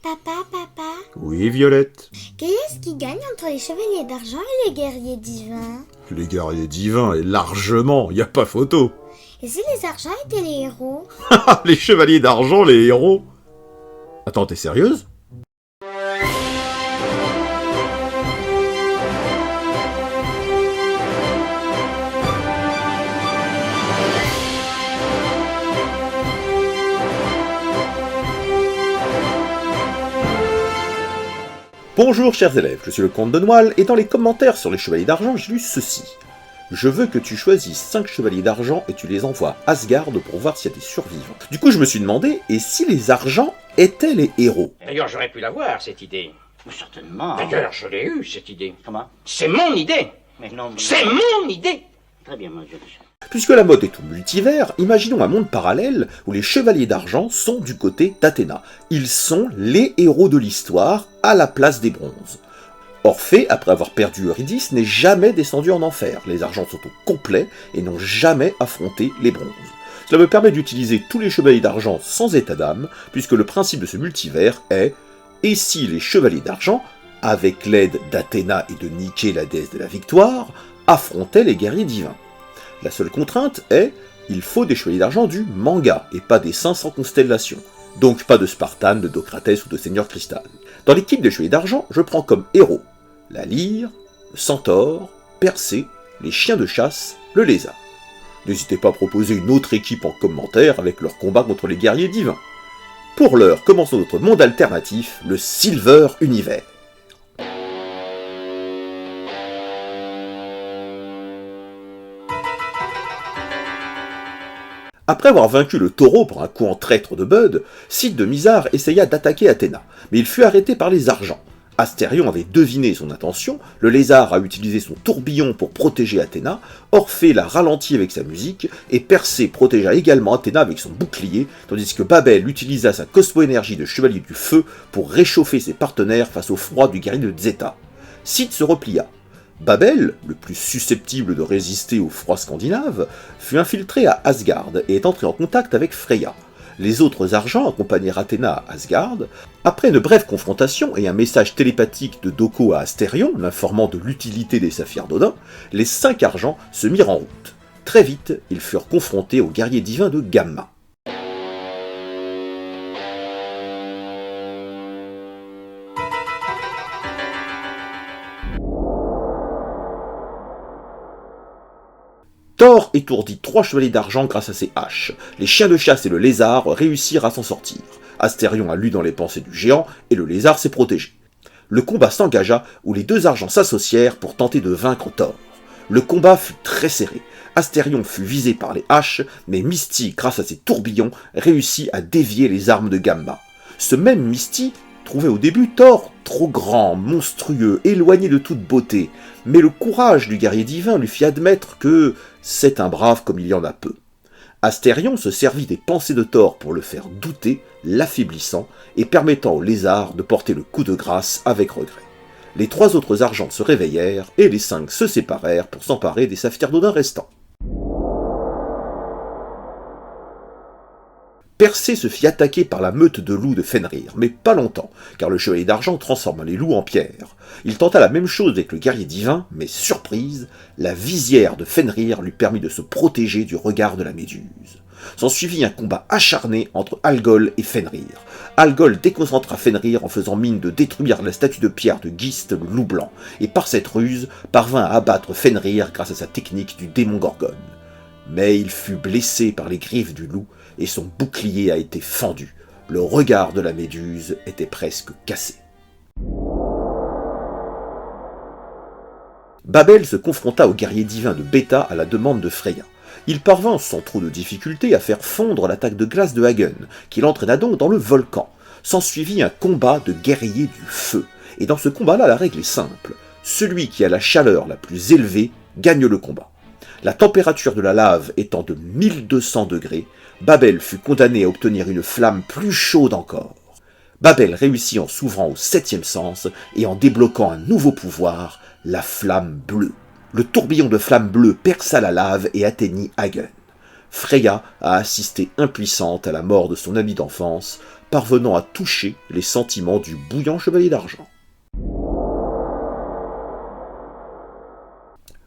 Papa, Oui, Violette. qui est-ce qui gagne entre les chevaliers d'argent et les guerriers divins? Les guerriers divins, et largement, y a pas photo. Et si les argents étaient les héros? Les chevaliers d'argent, les héros. Attends, t'es sérieuse? Bonjour chers élèves, je suis le comte de Noailles, et dans les commentaires sur les chevaliers d'argent, j'ai lu ceci. Je veux que tu choisisses 5 chevaliers d'argent et tu les envoies à Asgard pour voir s'il y a des survivants. Du coup je me suis demandé, et si les argents étaient les héros? D'ailleurs, j'aurais pu l'avoir, cette idée. Certainement. D'ailleurs, je l'ai eue, cette idée. Comment? C'est mon idée. Mais non. C'est mon idée. Très bien, monsieur. Puisque la mode est au multivers, imaginons un monde parallèle où les chevaliers d'argent sont du côté d'Athéna. Ils sont les héros de l'histoire à la place des bronzes. Orphée, après avoir perdu Eurydice, n'est jamais descendu en enfer. Les argents sont au complet et n'ont jamais affronté les bronzes. Cela me permet d'utiliser tous les chevaliers d'argent sans état d'âme, puisque le principe de ce multivers est « Et si les chevaliers d'argent, avec l'aide d'Athéna et de Niké, la déesse de la victoire, affrontaient les guerriers divins ?» La seule contrainte est « Il faut des chevaliers d'argent du manga, et pas des 500 constellations. » Donc pas de Spartane, de Docrates ou de Seigneur Cristal. Dans l'équipe des chevaliers d'argent, je prends comme héros la lyre, le centaure, Persée, les chiens de chasse, le lézard. N'hésitez pas à proposer une autre équipe en commentaire avec leur combat contre les guerriers divins. Pour l'heure, commençons notre monde alternatif, le Silver Univers. Après avoir vaincu le taureau pour un coup en traître de Bud, Cid de Misard essaya d'attaquer Athéna, mais il fut arrêté par les argents. Astérion avait deviné son intention, le lézard a utilisé son tourbillon pour protéger Athéna, Orphée l'a ralenti avec sa musique, et Persée protégea également Athéna avec son bouclier, tandis que Babel utilisa sa cosmo-énergie de chevalier du feu pour réchauffer ses partenaires face au froid du guerrier de Zeta. Cid se replia. Babel, le plus susceptible de résister au froid scandinave, fut infiltré à Asgard et est entré en contact avec Freya. Les autres argents accompagnèrent Athéna à Asgard. Après une brève confrontation et un message télépathique de Doko à Astérion, l'informant de l'utilité des saphirs d'Odin, les 5 argents se mirent en route. Très vite, ils furent confrontés aux guerriers divins de Gamma. Thor étourdit 3 chevaliers d'argent grâce à ses haches. Les chiens de chasse et le lézard réussirent à s'en sortir. Astérion a lu dans les pensées du géant et le lézard s'est protégé. Le combat s'engagea où les 2 argents s'associèrent pour tenter de vaincre Thor. Le combat fut très serré. Astérion fut visé par les haches, mais Misty, grâce à ses tourbillons, réussit à dévier les armes de Gamma. Ce même Misty trouvait au début Thor trop grand, monstrueux, éloigné de toute beauté, mais le courage du guerrier divin lui fit admettre que c'est un brave comme il y en a peu. Astérion se servit des pensées de Thor pour le faire douter, l'affaiblissant et permettant au lézard de porter le coup de grâce avec regret. Les 3 autres argents se réveillèrent et les 5 se séparèrent pour s'emparer des saphirs d'Odin restants. Persée se fit attaquer par la meute de loups de Fenrir, mais pas longtemps, car le chevalier d'argent transforma les loups en pierre. Il tenta la même chose avec le guerrier divin, mais surprise, la visière de Fenrir lui permit de se protéger du regard de la méduse. S'ensuivit un combat acharné entre Algol et Fenrir. Algol déconcentra Fenrir en faisant mine de détruire la statue de pierre de Gist, le loup blanc, et par cette ruse, parvint à abattre Fenrir grâce à sa technique du démon Gorgone. Mais il fut blessé par les griffes du loup, et son bouclier a été fendu. Le regard de la méduse était presque cassé. Babel se confronta au guerrier divin de Beta à la demande de Freya. Il parvint sans trop de difficulté à faire fondre l'attaque de glace de Hagen, qui l'entraîna donc dans le volcan. S'ensuivit un combat de guerriers du feu, et dans ce combat-là la règle est simple. Celui qui a la chaleur la plus élevée gagne le combat. La température de la lave étant de 1200 degrés, Babel fut condamné à obtenir une flamme plus chaude encore. Babel réussit en s'ouvrant au 7e sens et en débloquant un nouveau pouvoir, la flamme bleue. Le tourbillon de flamme bleue perça la lave et atteignit Hagen. Freya a assisté impuissante à la mort de son ami d'enfance, parvenant à toucher les sentiments du bouillant chevalier d'argent.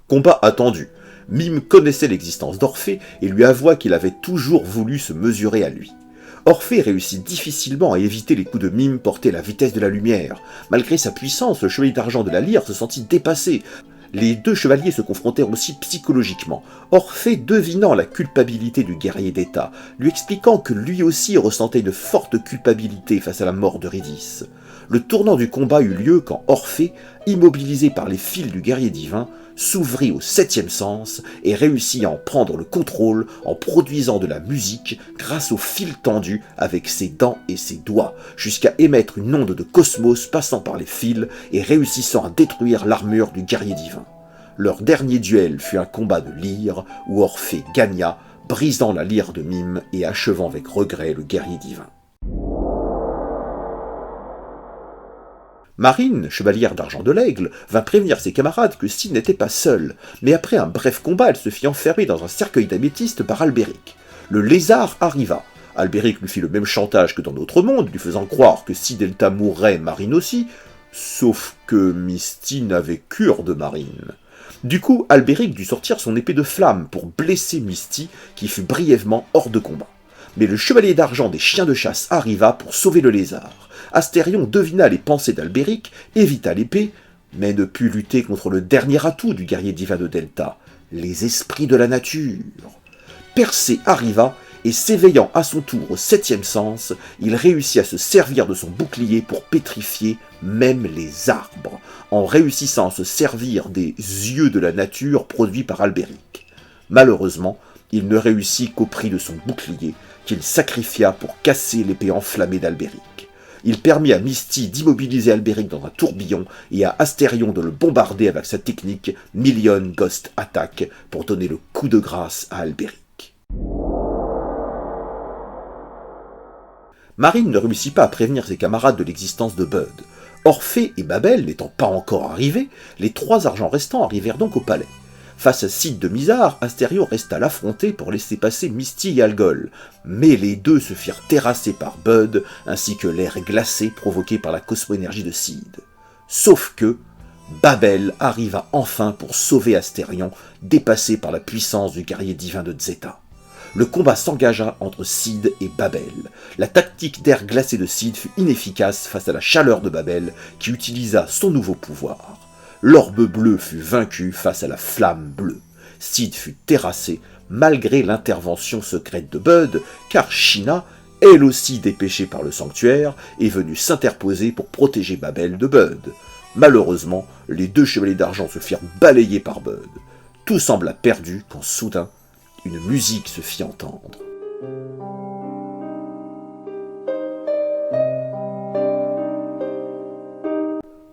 Combat attendu. Mime connaissait l'existence d'Orphée et lui avoua qu'il avait toujours voulu se mesurer à lui. Orphée réussit difficilement à éviter les coups de Mime portés à la vitesse de la lumière. Malgré sa puissance, le chevalier d'argent de la lyre se sentit dépassé. Les deux chevaliers se confrontèrent aussi psychologiquement, Orphée devinant la culpabilité du guerrier d'État, lui expliquant que lui aussi ressentait une forte culpabilité face à la mort d'Eurydice. Le tournant du combat eut lieu quand Orphée, immobilisé par les fils du guerrier divin, s'ouvrit au 7e sens et réussit à en prendre le contrôle en produisant de la musique grâce aux fils tendus avec ses dents et ses doigts, jusqu'à émettre une onde de cosmos passant par les fils et réussissant à détruire l'armure du guerrier divin. Leur dernier duel fut un combat de lyre où Orphée gagna, brisant la lyre de Mime et achevant avec regret le guerrier divin. Marine, chevalière d'argent de l'Aigle, vint prévenir ses camarades que Cid n'était pas seul, mais après un bref combat, elle se fit enfermer dans un cercueil d'améthyste par Albéric. Le lézard arriva. Albéric lui fit le même chantage que dans notre monde, lui faisant croire que si Delta mourrait, Marine aussi, sauf que Misty n'avait cure de Marine. Du coup, Albéric dut sortir son épée de flamme pour blesser Misty, qui fut brièvement hors de combat. Mais le chevalier d'argent des chiens de chasse arriva pour sauver le lézard. Astérion devina les pensées d'Albéric, évita l'épée, mais ne put lutter contre le dernier atout du guerrier divin de Delta, les esprits de la nature. Persée arriva, et s'éveillant à son tour au 7e sens, il réussit à se servir de son bouclier pour pétrifier même les arbres, en réussissant à se servir des yeux de la nature produits par Albéric. Malheureusement, il ne réussit qu'au prix de son bouclier, qu'il sacrifia pour casser l'épée enflammée d'Albéric. Il permit à Misty d'immobiliser Albéric dans un tourbillon et à Astérion de le bombarder avec sa technique Million Ghost Attack pour donner le coup de grâce à Albéric. Marine ne réussit pas à prévenir ses camarades de l'existence de Bud. Orphée et Babel n'étant pas encore arrivés, les 3 argents restants arrivèrent donc au palais. Face à Cid de Misard, Astérion resta l'affronter pour laisser passer Misty et Algol, mais les deux se firent terrasser par Bud, ainsi que l'air glacé provoqué par la cosmoénergie de Cid. Sauf que Babel arriva enfin pour sauver Astérion, dépassé par la puissance du guerrier divin de Zeta. Le combat s'engagea entre Cid et Babel. La tactique d'air glacé de Cid fut inefficace face à la chaleur de Babel, qui utilisa son nouveau pouvoir. L'orbe bleu fut vaincu face à la flamme bleue. Cid fut terrassé malgré l'intervention secrète de Bud, car China, elle aussi dépêchée par le sanctuaire, est venue s'interposer pour protéger Babel de Bud. Malheureusement, les 2 chevaliers d'argent se firent balayer par Bud. Tout sembla perdu quand soudain, une musique se fit entendre.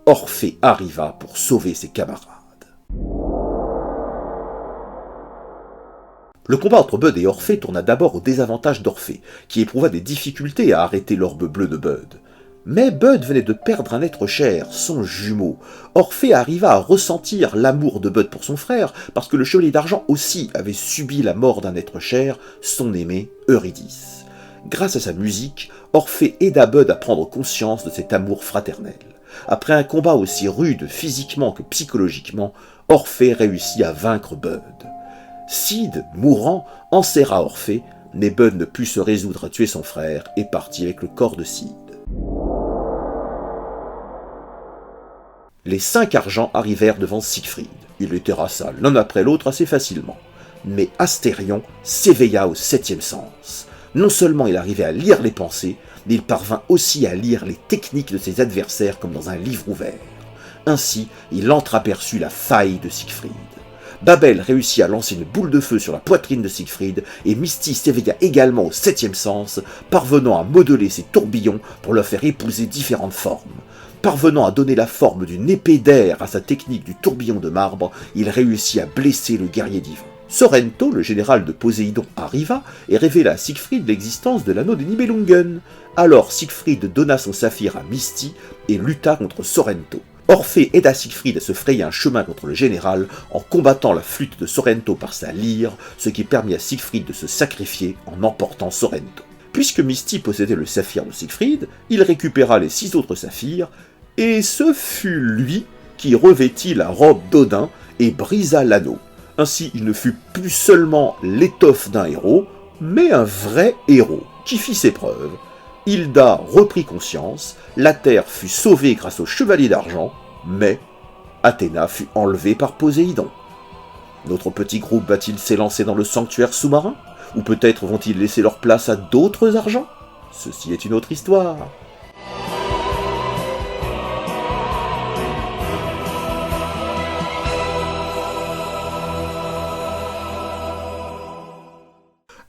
Orphée arriva pour sauver ses camarades. Le combat entre Bud et Orphée tourna d'abord au désavantage d'Orphée, qui éprouva des difficultés à arrêter l'orbe bleu de Bud. Mais Bud venait de perdre un être cher, son jumeau. Orphée arriva à ressentir l'amour de Bud pour son frère, parce que le chevalier d'argent aussi avait subi la mort d'un être cher, son aimé Eurydice. Grâce à sa musique, Orphée aida Bud à prendre conscience de cet amour fraternel. Après un combat aussi rude physiquement que psychologiquement, Orphée réussit à vaincre Bud. Cid, mourant, enserra Orphée, mais Bud ne put se résoudre à tuer son frère et partit avec le corps de Cid. Les 5 argents arrivèrent devant Siegfried. Il les terrassa l'un après l'autre assez facilement. Mais Astérion s'éveilla au 7e sens. Non seulement il arrivait à lire les pensées, mais il parvint aussi à lire les techniques de ses adversaires comme dans un livre ouvert. Ainsi, il entreaperçut la faille de Siegfried. Babel réussit à lancer une boule de feu sur la poitrine de Siegfried, et Misty s'éveilla également au 7e sens, parvenant à modeler ses tourbillons pour leur faire épouser différentes formes. Parvenant à donner la forme d'une épée d'air à sa technique du tourbillon de marbre, il réussit à blesser le guerrier divin. Sorrento, le général de Poséidon, arriva et révéla à Siegfried l'existence de l'anneau des Nibelungen. Alors Siegfried donna son saphir à Misty et lutta contre Sorrento. Orphée aida Siegfried à se frayer un chemin contre le général en combattant la flûte de Sorrento par sa lyre, ce qui permit à Siegfried de se sacrifier en emportant Sorrento. Puisque Misty possédait le saphir de Siegfried, il récupéra les 6 autres saphirs, et ce fut lui qui revêtit la robe d'Odin et brisa l'anneau. Ainsi, il ne fut plus seulement l'étoffe d'un héros, mais un vrai héros, qui fit ses preuves. Hilda reprit conscience, la Terre fut sauvée grâce au Chevalier d'Argent, mais Athéna fut enlevée par Poséidon. Notre petit groupe va-t-il s'élancer dans le sanctuaire sous-marin? Ou peut-être vont-ils laisser leur place à d'autres argents? Ceci est une autre histoire.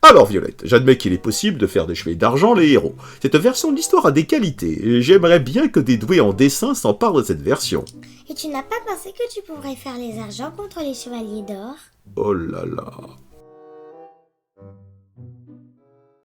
Alors Violette, j'admets qu'il est possible de faire des chevaliers d'argent les héros. Cette version de l'histoire a des qualités, et j'aimerais bien que des doués en dessin s'emparent de cette version. Et tu n'as pas pensé que tu pourrais faire les argents contre les chevaliers d'or? Oh là là,